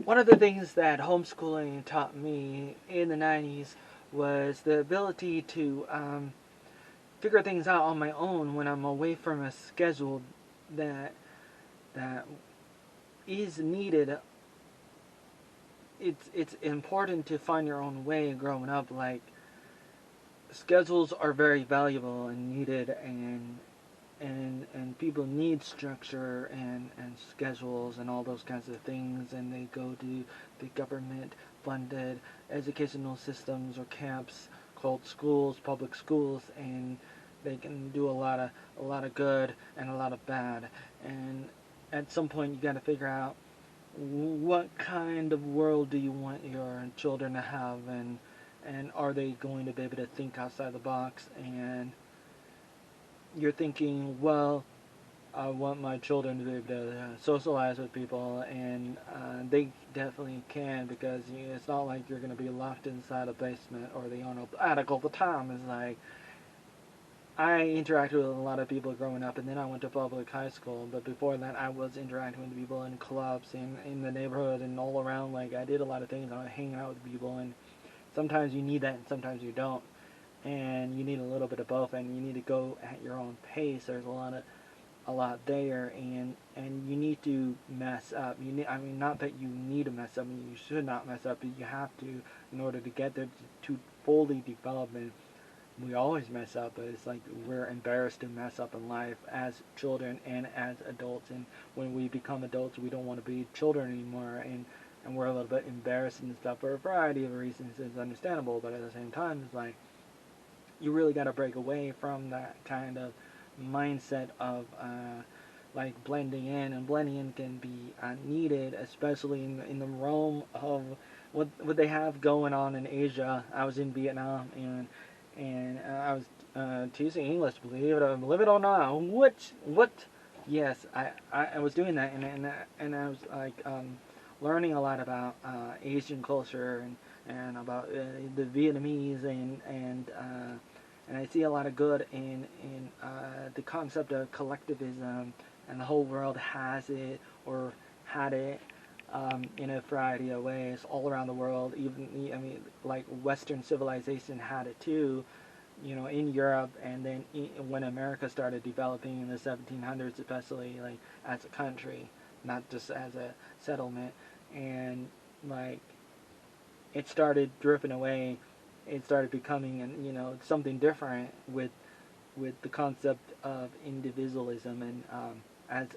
One of the things that homeschooling taught me in the 90s was the ability to figure things out on my own when I'm away from a schedule that that is needed. It's important to find your own way growing up. Like, schedules are very valuable and needed, and people need structure and schedules and all those kinds of things, and they go to the government funded educational systems or camps called schools, public schools, and they can do a lot of good and a lot of bad. And at some point you got to figure out what kind of world do you want your children to have, and are they going to be able to think outside the box. And you're thinking, well, I want my children to be able to socialize with people, and they definitely can, because it's not like you're going to be locked inside a basement or the Arnold attic all the time. It's like, I interacted with a lot of people growing up, and then I went to public high school, but before that I was interacting with people in clubs and in the neighborhood and all around. Like, I did a lot of things. I was hanging out with people, and sometimes you need that and sometimes you don't. And you need a little bit of both, and you need to go at your own pace. There's a lot there, and you need to mess up. Not that you need to mess up, you should not mess up, but you have to, in order to get there to fully develop. And we always mess up, but it's like we're embarrassed to mess up in life as children and as adults. And when we become adults, we don't want to be children anymore, and we're a little bit embarrassed and stuff for a variety of reasons. It's understandable, but at the same time, it's like, you really got to break away from that kind of mindset of like blending in. And blending in can be needed, especially in the realm of what they have going on in Asia. I was in Vietnam, and I was teaching English, believe it or not. What? Yes, I was doing that, and I was like learning a lot about Asian culture and about the Vietnamese, and I see a lot of good in the concept of collectivism, and the whole world has it or had it in a variety of ways all around the world. Even like Western civilization had it too, in Europe, and then when America started developing in the 1700s, especially, like, as a country, not just as a settlement. And like, it started drifting away. It started becoming something different with the concept of individualism, and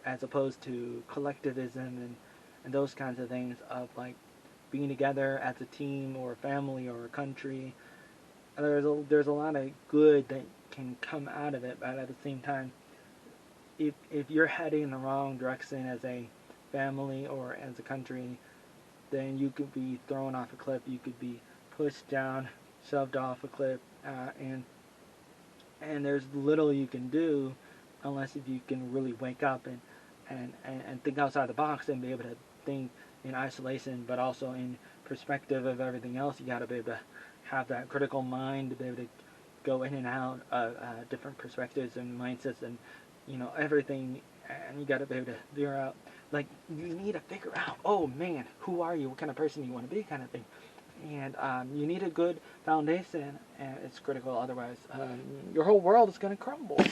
as opposed to collectivism and those kinds of things, of like being together as a team or a family or a country. There's a lot of good that can come out of it, but at the same time, if you're heading in the wrong direction as a family or as a country, then you could be thrown off a cliff. You could be pushed down, shoved off a cliff, and there's little you can do unless if you can really wake up and think outside the box and be able to think in isolation, but also in perspective of everything else. You got to be able to have that critical mind to be able to go in and out of different perspectives and mindsets, and everything. And you got to be able to figure out, like, you need to figure out, oh man, who are you, what kind of person you want to be, kind of thing. And you need a good foundation, and it's critical. Otherwise, your whole world is going to crumble.